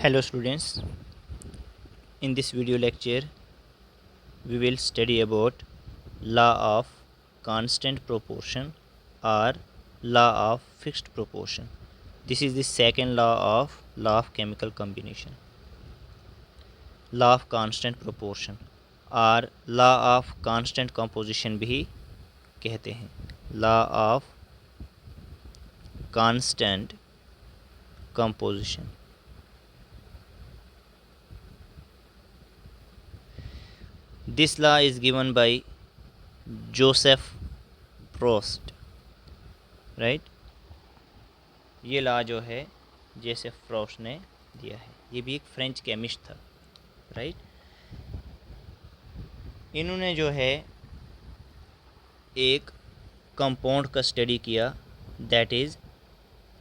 Hello students, in this video lecture we will study about law of constant proportion or law of fixed proportion. This is the second law of chemical combination. Law of constant proportion और law of constant composition भी कहते हैं. Law of constant composition. This law is given by Joseph Proust, right. ये law जो है Joseph प्रोस्ट ने दिया है. ये भी एक फ्रेंच केमिस्ट था, राइट. इन्होंने जो है एक कंपाउंड का स्टडी किया, that is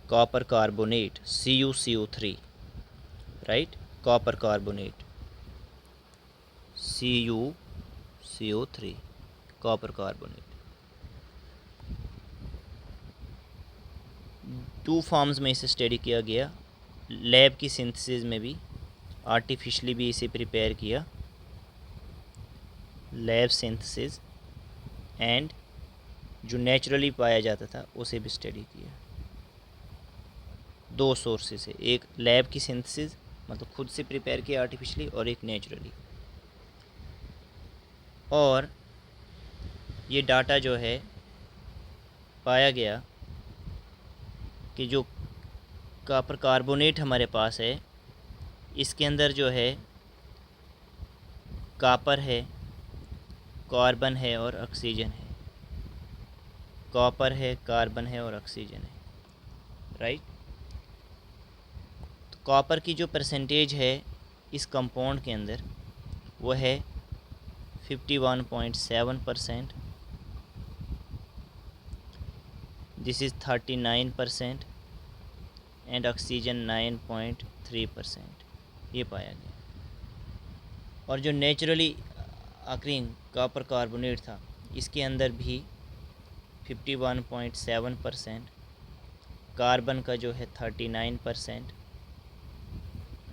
copper carbonate CuCO3, right. Copper carbonate CuCO3 copper carbonate. Two forms में इसे स्टडी किया गया. लैब की सिंथेसिस में भी, आर्टिफिशियली भी इसे प्रिपेयर किया, लैब सिंथेसिस, एंड जो नेचुरली पाया जाता था उसे भी स्टडी किया. दो सोर्सेस है, एक लैब की सिंथेसिस मतलब खुद से प्रिपेयर किया आर्टिफिशियली, और एक नेचुरली. और ये डाटा जो है पाया गया कि जो कॉपर कार्बोनेट हमारे पास है इसके अंदर जो है कॉपर है, कार्बन है और ऑक्सीजन है. कॉपर है, कार्बन है और ऑक्सीजन है, राइट. तो कॉपर की जो परसेंटेज है इस कंपाउंड के अंदर वो है 51.7%. This is 39% and oxygen 9.3%. ये पाया गया. और जो नेचुरली ऑकरिंग कॉपर कार्बोनेट था इसके अंदर भी 51.7%, कार्बन का जो है 39%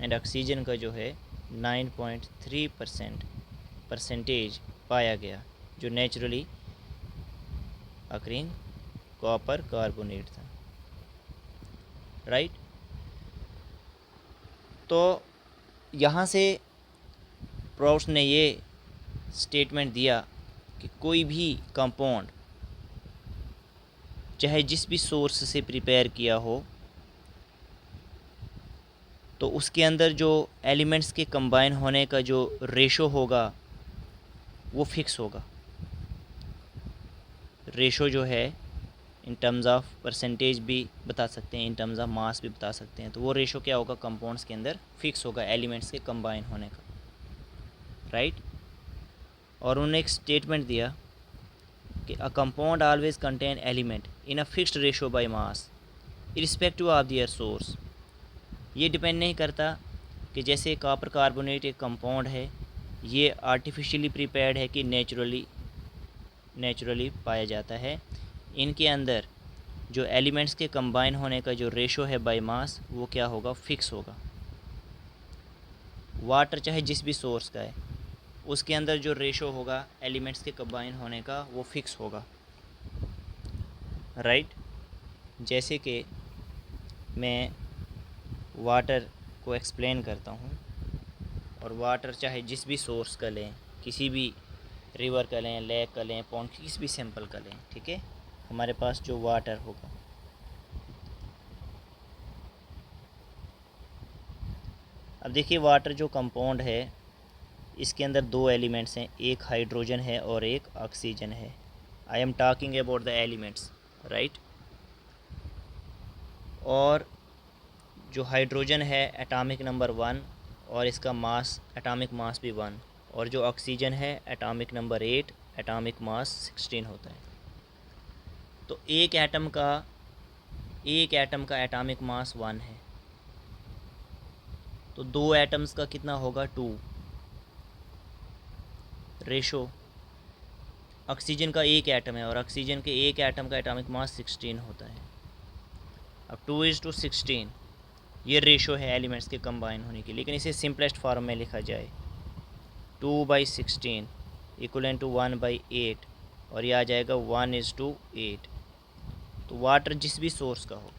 एंड ऑक्सीजन का जो है 9.3% परसेंटेज पाया गया, जो नेचुरली ऑकरिंग कॉपर कार्बोनेट था, राइट. तो यहाँ से प्रोस्ट ने ये स्टेटमेंट दिया कि कोई भी कंपाउंड चाहे जिस भी सोर्स से प्रिपेयर किया हो तो उसके अंदर जो एलिमेंट्स के कंबाइन होने का जो रेशो होगा वो फिक्स होगा. रेशो जो है इन टर्म्स ऑफ परसेंटेज भी बता सकते हैं, इन टर्म्स ऑफ मास भी बता सकते हैं. तो वो रेशो क्या होगा, कंपाउंड्स के अंदर फिक्स होगा एलिमेंट्स के कंबाइन होने का, राइट. और उन्होंने एक स्टेटमेंट दिया कि a compound always contain element in a fixed ratio by mass irrespective of their source. ये डिपेंड नहीं करता कि जैसे कॉपर कार्बोनेट एक कंपाउंड है, ये आर्टिफिशियली प्रिपेयर्ड है कि नेचुरली पाया जाता है. इनके अंदर जो एलिमेंट्स के कंबाइन होने का जो रेशो है बाय मास वो क्या होगा, फिक्स होगा. वाटर चाहे जिस भी सोर्स का है उसके अंदर जो रेशो होगा एलिमेंट्स के कंबाइन होने का वो फिक्स होगा, राइट. जैसे कि मैं वाटर को एक्सप्लेन करता हूँ, और वाटर चाहे जिस भी सोर्स का लें, किसी भी रिवर का लें, लेक का लें, पॉन्ड, किसी भी सैंपल का लें, ठीक है. हमारे पास जो वाटर होगा, अब देखिए वाटर जो कंपाउंड है इसके अंदर दो एलिमेंट्स हैं, एक हाइड्रोजन है और एक ऑक्सीजन है. I am talking about the elements, right. और जो हाइड्रोजन है एटॉमिक नंबर 1 और इसका मास, एटॉमिक मास भी 1, और जो ऑक्सीजन है एटॉमिक नंबर 8, एटॉमिक मास 16 होता है. तो एक एटम का एटॉमिक मास 1 है, तो दो एटम्स का कितना होगा, 2. रेशो ऑक्सीजन का एक एटम है और ऑक्सीजन के एक एटम का एटॉमिक मास 16 होता है. अब 2:16 ये रेशो है एलिमेंट्स के कंबाइन होने की। लेकिन इसे सिंपलेस्ट फॉर्म में लिखा जाए 2/16 इक्वल टू 1/8 और ये आ जाएगा 1:8। तो वाटर जिस भी सोर्स का हो,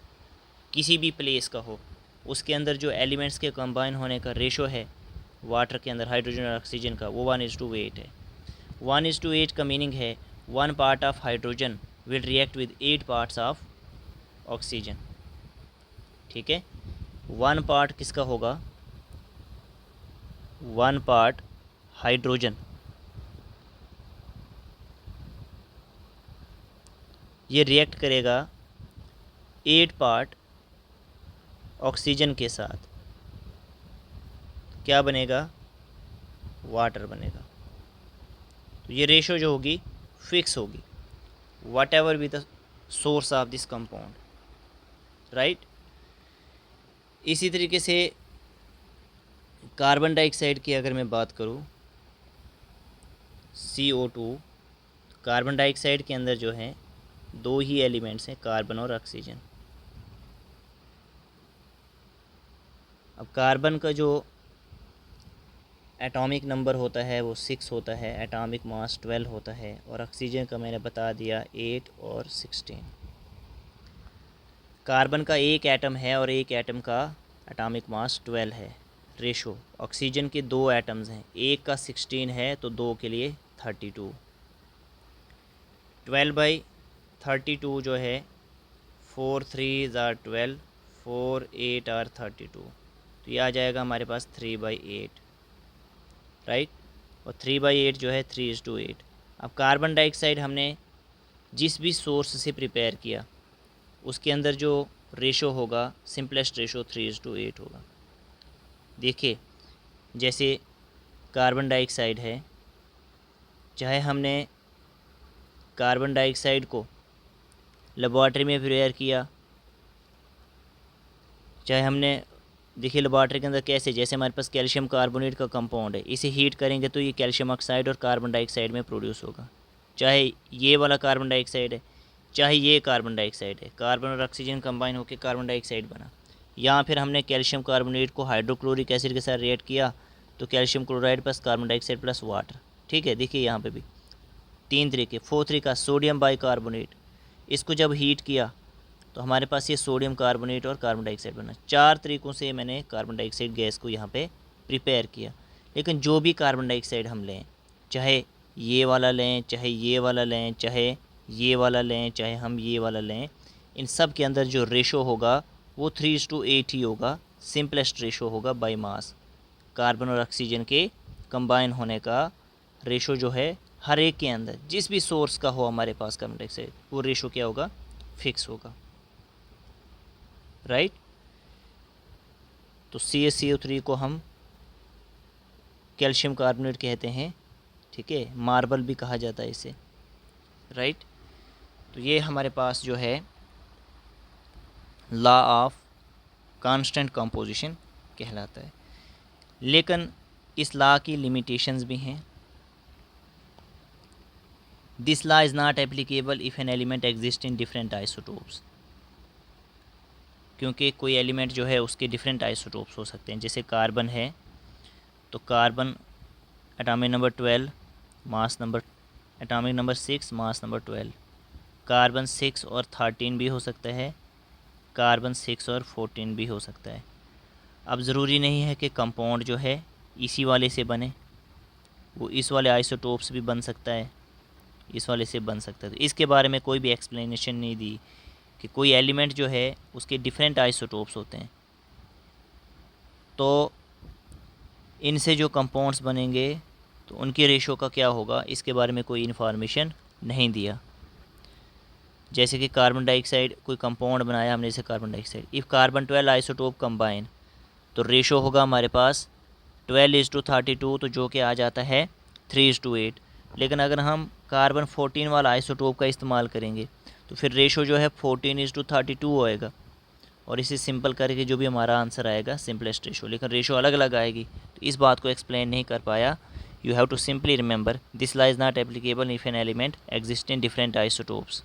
किसी भी प्लेस का हो, उसके अंदर जो एलिमेंट्स के कंबाइन होने का रेशो है वाटर के अंदर हाइड्रोजन और ऑक्सीजन का, वो 1:8 है। 1:8 का मीनिंग है 1 part of hydrogen will react with 8 parts of oxygen. ठीक है, 1 पार्ट किसका होगा? 1 पार्ट हाइड्रोजन, ये रिएक्ट करेगा 8 पार्ट ऑक्सीजन के साथ, क्या बनेगा? वाटर बनेगा। तो ये रेशो जो होगी फिक्स होगी, what ever be the source of this compound, right. इसी तरीके से कार्बन डाइऑक्साइड की अगर मैं बात करूँ, CO2, कार्बन डाइऑक्साइड के अंदर जो है 2 ही एलिमेंट्स हैं, कार्बन और ऑक्सीजन। अब कार्बन का जो एटॉमिक नंबर होता है वो 6 होता है, एटॉमिक मास 12 होता है, और ऑक्सीजन का मैंने बता दिया 8 और 16। कार्बन का एक एटम है और एक एटम का एटॉमिक मास 12 है। रेशो ऑक्सीजन के 2 एटम्स हैं, एक का 16 है तो 2 के लिए 32। 12/32 जो है 4 3 are 12, 4 8 are 32, तो ये आ जाएगा हमारे पास 3/8, राइट। और 3/8 जो है 3:8। अब कार्बन डाइऑक्साइड हमने जिस भी सोर्स से प्रिपेयर किया उसके अंदर जो रेशो होगा सिंपलेस्ट रेशो 3:8 होगा। देखिए, जैसे कार्बन डाइऑक्साइड है, चाहे हमने कार्बन डाइऑक्साइड को लेबॉर्ट्री में प्रिपेयर किया, चाहे हमने, देखिए लेबॉर्ट्री के अंदर कैसे, जैसे हमारे पास कैल्शियम कार्बोनेट का कंपाउंड है, इसे हीट करेंगे तो ये कैल्शियम ऑक्साइड और कार्बन डाइऑक्साइड में प्रोड्यूस होगा। चाहे ये वाला कार्बन डाइऑक्साइड है, चाहे ये कार्बन डाइऑक्साइड है, कार्बन और ऑक्सीजन कंबाइन होकर कार्बन डाइऑक्साइड बना। यहाँ फिर हमने कैल्शियम कार्बोनेट को हाइड्रोक्लोरिक एसिड के साथ रिएक्ट किया तो calcium chloride plus carbon dioxide plus water. ठीक है, देखिए यहाँ पे भी 3 तरीके। 4 तरीका सोडियम बाइकार्बोनेट, इसको जब हीट किया तो हमारे पास ये सोडियम कार्बोनेट और कार्बन डाइऑक्साइड बना। 4 तरीक़ों से मैंने कार्बन डाइऑक्साइड गैस को यहाँ पे प्रिपेयर किया। लेकिन जो भी कार्बन डाइऑक्साइड हम लें, चाहे ये वाला लें, चाहे ये वाला लें, चाहे ये वाला लें, चाहे हम ये वाला लें, इन सब के अंदर जो रेशो होगा वो 3:8 ही होगा। सिंपलेस्ट रेशो होगा बाय मास। कार्बन और ऑक्सीजन के कंबाइन होने का रेशो जो है हर एक के अंदर जिस भी सोर्स का हो हमारे पास कार्बन डाइऑक्साइड, वो रेशो क्या होगा? फिक्स होगा, राइट। तो CaCO3 को हम कैल्शियम कार्बोनेट कहते हैं, ठीक है, मार्बल भी कहा जाता है इसे, राइट। तो ये हमारे पास जो है लॉ ऑफ कांस्टेंट कंपोजिशन कहलाता है। लेकिन इस लॉ की लिमिटेशंस भी हैं। This law is not applicable if N element exist in different isotopes, क्योंकि कोई एलिमेंट जो है उसके डिफरेंट आइसोटोप्स हो सकते हैं। जैसे कार्बन है तो carbon atomic number 12, mass number, atomic number 6, mass number 12। Carbon 6 और 13 भी हो सकता है, कार्बन 6 और 14 भी हो सकता है। अब ज़रूरी नहीं है कि कंपाउंड जो है इसी वाले से बने, वो इस वाले आइसोटोप्स भी बन सकता है, इस वाले से बन सकता है। तो इसके बारे में कोई भी एक्सप्लेनेशन नहीं दी कि कोई एलिमेंट जो है उसके डिफरेंट आइसोटोप्स होते हैं तो इनसे जो कंपाउंड्स बनेंगे तो उनके रेशो का क्या होगा, इसके बारे में कोई इन्फॉर्मेशन नहीं दिया। जैसे कि कार्बन डाइऑक्साइड कोई कंपाउंड बनाया हमने, जैसे carbon dioxide, if carbon 12 isotope combine, तो रेशो होगा हमारे पास 12:32, तो जो कि आ जाता है 3:8। लेकिन अगर हम कार्बन 14 वाला आइसोटोप का इस्तेमाल करेंगे तो फिर रेशो जो है 14:32 होएगा, और इसे सिंपल करके जो भी हमारा आंसर आएगा सिंपलेस्ट रेशो, लेकिन रेशो अलग अलग आएगी। तो इस बात को एक्सप्लेन नहीं कर पाया। You have to simply remember this law is not applicable if an element exist in different isotopes.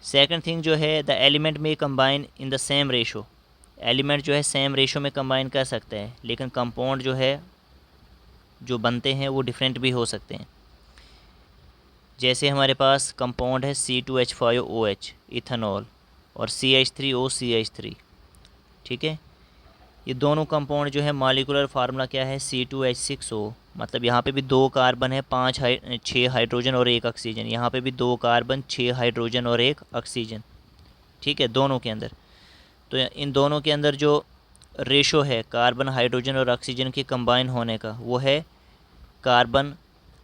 Second thing जो है, द एलिमेंट में combine in the same ratio, element जो है सेम रेशो में कंबाइन कर सकते हैं, लेकिन कंपाउंड जो है जो बनते हैं वो डिफरेंट भी हो सकते हैं। जैसे हमारे पास कंपाउंड है C2H5OH इथेनॉल और CH3OCH3, ठीक है। ये दोनों कंपाउंड जो है मॉलिक्यूलर फार्मूला क्या है, C2H6O, मतलब यहाँ पे भी 2 कार्बन है, 6 हाइड्रोजन और 1 ऑक्सीजन। यहाँ पे भी 2 कार्बन 6 हाइड्रोजन और 1 ऑक्सीजन, ठीक है, दोनों के अंदर। तो इन दोनों के अंदर जो रेशो है कार्बन हाइड्रोजन और ऑक्सीजन के कंबाइन होने का, वो है कार्बन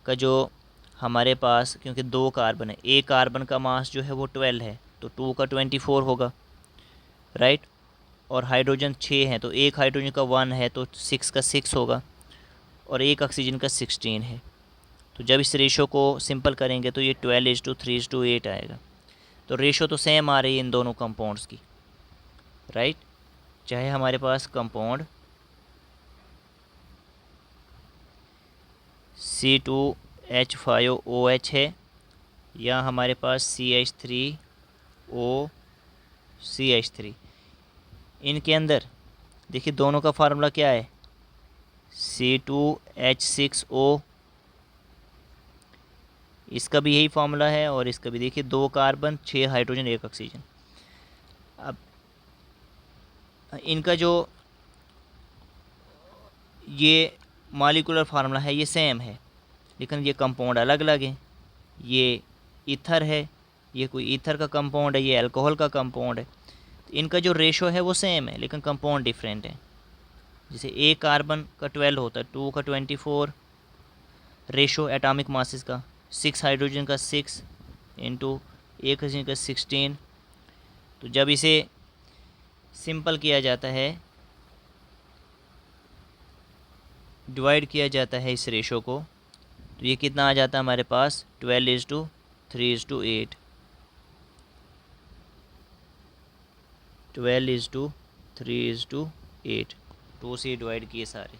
का जो हमारे पास, क्योंकि 2 कार्बन है, एक कार्बन का मास जो है वो 12 है, तो 2 का 24 होगा, राइट। और हाइड्रोजन 6 हैं, तो एक हाइड्रोजन का 1 है, तो 6 का 6 होगा, और एक ऑक्सीजन का 16 है। तो जब इस रेशो को सिंपल करेंगे तो ये 12:3:8 आएगा। तो रेशो तो सेम आ रही है इन दोनों कंपाउंड्स की, राइट। चाहे हमारे पास कंपाउंड C2H5OH है या हमारे पास CH3OCH3, इनके अंदर देखिए दोनों का फार्मूला क्या है, C2H6O, इसका भी यही फार्मूला है, और इसका भी देखिए 2 कार्बन 6 हाइड्रोजन 1 ऑक्सीजन। अब इनका जो ये मॉलिक्यूलर फार्मूला है ये सेम है, लेकिन ये कंपाउंड अलग अलग हैं। ये ईथर है, ये कोई ईथर का कंपाउंड है, ये अल्कोहल का कंपाउंड है। तो इनका जो रेशो है वो सेम है, लेकिन कंपाउंड डिफरेंट है। जैसे एक कार्बन का 12 होता है, 2 का 24 रेशो एटॉमिक मासेस का, 6 हाइड्रोजन का 6 इंटू एक ऑक्सीजन का 16। तो जब इसे सिंपल किया जाता है, डिवाइड किया जाता है इस रेशो को, तो ये कितना आ जाता है हमारे पास, 12:3:8, 12:3:8, 2 से डिवाइड किए सारे,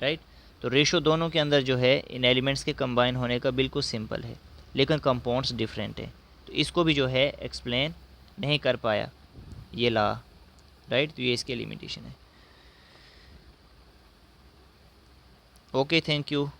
राइट। तो रेशो दोनों के अंदर जो है इन एलिमेंट्स के कंबाइन होने का बिल्कुल सिंपल है, लेकिन कंपाउंड्स डिफरेंट है, तो इसको भी जो है एक्सप्लेन नहीं कर पाया ये ला, राइट। तो ये इसके लिमिटेशन है। Okay, thank you.